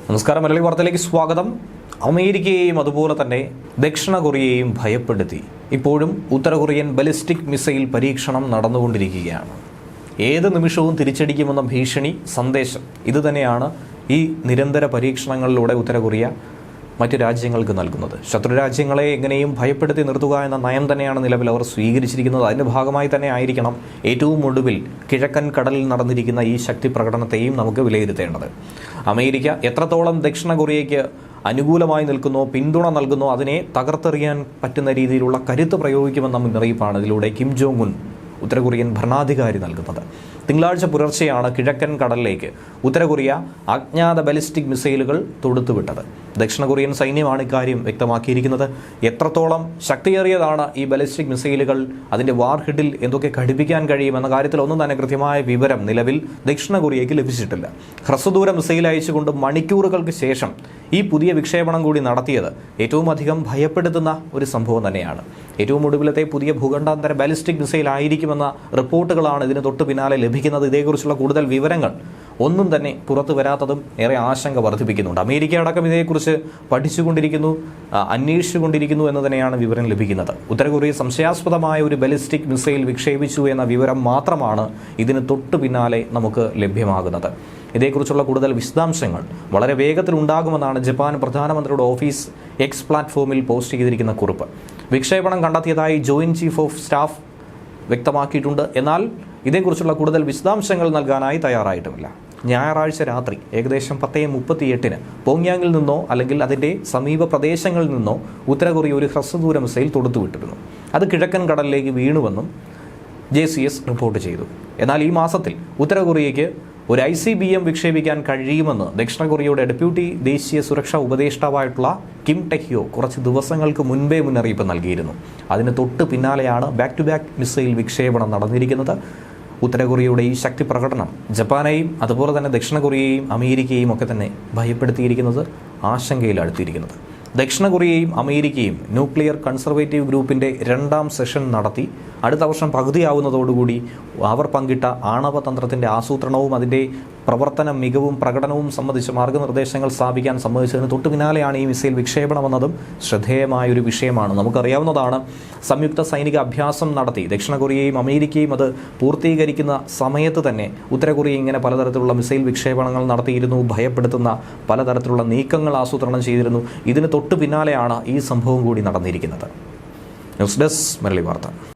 നമസ്കാരം. മലയാളി വാർത്തയിലേക്ക് സ്വാഗതം. അമേരിക്കയെയും അതുപോലെ തന്നെ ദക്ഷിണ കൊറിയയെയും ഭയപ്പെടുത്തി ഇപ്പോഴും ഉത്തര കൊറിയൻ ബലിസ്റ്റിക് മിസൈൽ പരീക്ഷണം നടന്നുകൊണ്ടിരിക്കുകയാണ്. ഏത് നിമിഷവും തിരിച്ചടിക്കുമെന്ന ഭീഷണി സന്ദേശം ഇതുതന്നെയാണ് ഈ നിരന്തര പരീക്ഷണങ്ങളിലൂടെ ഉത്തര കൊറിയ മറ്റു രാജ്യങ്ങൾക്ക് നൽകുന്നത്. ശത്രുരാജ്യങ്ങളെ എങ്ങനെയും ഭയപ്പെടുത്തി നിർത്തുക എന്ന നയം തന്നെയാണ് നിലവിൽ അവർ സ്വീകരിച്ചിരിക്കുന്നത്. അതിൻ്റെ ഭാഗമായി തന്നെ ആയിരിക്കണം ഏറ്റവും ഒടുവിൽ കിഴക്കൻ കടലിൽ നടന്നിരിക്കുന്ന ഈ ശക്തി പ്രകടനത്തെയും നമുക്ക് വിലയിരുത്തേണ്ടത്. അമേരിക്ക എത്രത്തോളം ദക്ഷിണ കൊറിയയ്ക്ക് അനുകൂലമായി നിൽക്കുന്നോ, പിന്തുണ നൽകുന്നോ, അതിനെ തകർത്തെറിയാൻ പറ്റുന്ന രീതിയിലുള്ള കരുത്ത് പ്രയോഗിക്കുമെന്ന മുന്നറിയിപ്പാണ് ഇതിലൂടെ കിം ജോങ് ഉൻ ഉത്തര കൊറിയൻ ഭരണാധികാരി നൽകുന്നത്. തിങ്കളാഴ്ച പുലർച്ചെയാണ് കിഴക്കൻ കടലിലേക്ക് ഉത്തര കൊറിയ അജ്ഞാത ബാലിസ്റ്റിക് മിസൈലുകൾ തൊടുത്തുവിട്ടത്. ദക്ഷിണ കൊറിയൻ സൈന്യമാണ് ഇക്കാര്യം വ്യക്തമാക്കിയിരിക്കുന്നത്. എത്രത്തോളം ശക്തിയേറിയതാണ് ഈ ബാലിസ്റ്റിക് മിസൈലുകൾ, അതിൻ്റെ വാർഹെഡിൽ എന്തൊക്കെ ഘടിപ്പിക്കാൻ കഴിയുമെന്ന കാര്യത്തിൽ ഒന്നും തന്നെ കൃത്യമായ വിവരം നിലവിൽ ദക്ഷിണ കൊറിയയ്ക്ക് ലഭിച്ചിട്ടില്ല. ഹ്രസ്വദൂര മിസൈൽ അയച്ചുകൊണ്ട് മണിക്കൂറുകൾക്ക് ശേഷം ഈ പുതിയ വിക്ഷേപണം കൂടി നടത്തിയത് ഏറ്റവും അധികം ഭയപ്പെടുത്തുന്ന ഒരു സംഭവം തന്നെയാണ്. ഏറ്റവും ഒടുവിലത്തെ പുതിയ ഭൂഖണ്ഡാന്തര ബാലിസ്റ്റിക് മിസൈൽ ആയിരിക്കുമെന്ന റിപ്പോർട്ടുകളാണ് ഇതിന് തൊട്ടു പിന്നാലെ ലഭിക്കുന്നത്. ഇതേക്കുറിച്ചുള്ള കൂടുതൽ വിവരങ്ങൾ ഒന്നും തന്നെ പുറത്തു വരാത്തതും ഏറെ ആശങ്ക വർദ്ധിപ്പിക്കുന്നുണ്ട്. അമേരിക്ക അടക്കം ഇതേക്കുറിച്ച് പഠിച്ചുകൊണ്ടിരിക്കുന്നു, അന്വേഷിച്ചുകൊണ്ടിരിക്കുന്നു എന്ന് തന്നെയാണ് വിവരം ലഭിക്കുന്നത്. ഉത്തര കൊറിയ സംശയാസ്പദമായ ഒരു ബാലിസ്റ്റിക് മിസൈൽ വിക്ഷേപിച്ചു എന്ന വിവരം മാത്രമാണ് ഇതിന് തൊട്ടു പിന്നാലെ നമുക്ക് ലഭ്യമാകുന്നത്. ഇതേക്കുറിച്ചുള്ള കൂടുതൽ വിശദാംശങ്ങൾ വളരെ വേഗത്തിൽ ഉണ്ടാകുമെന്നാണ് ജപ്പാൻ പ്രധാനമന്ത്രിയുടെ ഓഫീസ് എക്സ് പ്ലാറ്റ്ഫോമിൽ പോസ്റ്റ് ചെയ്തിരിക്കുന്ന കുറിപ്പ്. വിക്ഷേപണം കണ്ടെത്തിയതായി ജോയിന്റ് ചീഫ് ഓഫ് സ്റ്റാഫ് വ്യക്തമാക്കിയിട്ടുണ്ട്. എന്നാൽ ഇതേക്കുറിച്ചുള്ള കൂടുതൽ വിശദാംശങ്ങൾ നൽകാനായി തയ്യാറായിട്ടുമില്ല. ഞായറാഴ്ച രാത്രി ഏകദേശം 10:38 പോങ്യാങ്ങിൽ നിന്നോ അല്ലെങ്കിൽ അതിൻ്റെ സമീപ പ്രദേശങ്ങളിൽ നിന്നോ ഉത്തര കൊറിയ ഒരു ഹ്രസ്വദൂര മിസൈൽ തൊടുത്തുവിട്ടിരുന്നു. അത് കിഴക്കൻ കടലിലേക്ക് വീണുവെന്നും JCS റിപ്പോർട്ട് ചെയ്തു. എന്നാൽ ഈ മാസത്തിൽ ഉത്തര കൊറിയയ്ക്ക് ഒരു ICBM വിക്ഷേപിക്കാൻ കഴിയുമെന്ന് ദക്ഷിണ കൊറിയയുടെ ഡെപ്യൂട്ടി ദേശീയ സുരക്ഷാ ഉപദേഷ്ടാവായിട്ടുള്ള കിം ടെഹ്യോ കുറച്ച് ദിവസങ്ങൾക്ക് മുൻപേ മുന്നറിയിപ്പ് നൽകിയിരുന്നു. അതിന് തൊട്ട് പിന്നാലെയാണ് ബാക്ക് ടു ബാക്ക് മിസൈൽ വിക്ഷേപണം നടന്നിരിക്കുന്നത്. ഉത്തര കൊറിയയുടെ ഈ ശക്തി പ്രകടനം ജപ്പാനെയും അതുപോലെ തന്നെ ദക്ഷിണ കൊറിയയെയും അമേരിക്കയെയും ഒക്കെ തന്നെ ഭയപ്പെടുത്തിയിരിക്കുന്നത്, ആശങ്കയിലടുത്തിയിരിക്കുന്നത്. ദക്ഷിണ കൊറിയയും അമേരിക്കയും ന്യൂക്ലിയർ കൺസർവേറ്റീവ് ഗ്രൂപ്പിൻ്റെ 2ാം സെഷൻ നടത്തി അടുത്ത വർഷം പകുതിയാവുന്നതോടുകൂടി അവർ പങ്കിട്ട ആണവതന്ത്രത്തിൻ്റെ ആസൂത്രണവും അതിൻ്റെ പ്രവർത്തന മികവും പ്രകടനവും സംബന്ധിച്ച് മാർഗ്ഗനിർദ്ദേശങ്ങൾ സ്ഥാപിക്കാൻ സമ്മതിച്ചതിന് തൊട്ടു പിന്നാലെയാണ് ഈ മിസൈൽ വിക്ഷേപണമെന്നതും ശ്രദ്ധേയമായൊരു വിഷയമാണ്. നമുക്കറിയാവുന്നതാണ്, സംയുക്ത സൈനിക അഭ്യാസം നടത്തി ദക്ഷിണ കൊറിയയും അമേരിക്കയും അത് പൂർത്തീകരിക്കുന്ന സമയത്ത് തന്നെ ഉത്തര കൊറിയ ഇങ്ങനെ പലതരത്തിലുള്ള മിസൈൽ വിക്ഷേപണങ്ങൾ നടത്തിയിരുന്നു, ഭയപ്പെടുത്തുന്ന പലതരത്തിലുള്ള നീക്കങ്ങൾ ആസൂത്രണം ചെയ്തിരുന്നു. ഇതിന് തൊട്ടു പിന്നാലെയാണ് ഈ സംഭവം കൂടി നടന്നിരിക്കുന്നത്. ന്യൂസ് ഡെസ്ക് മലയാളി വാർത്ത.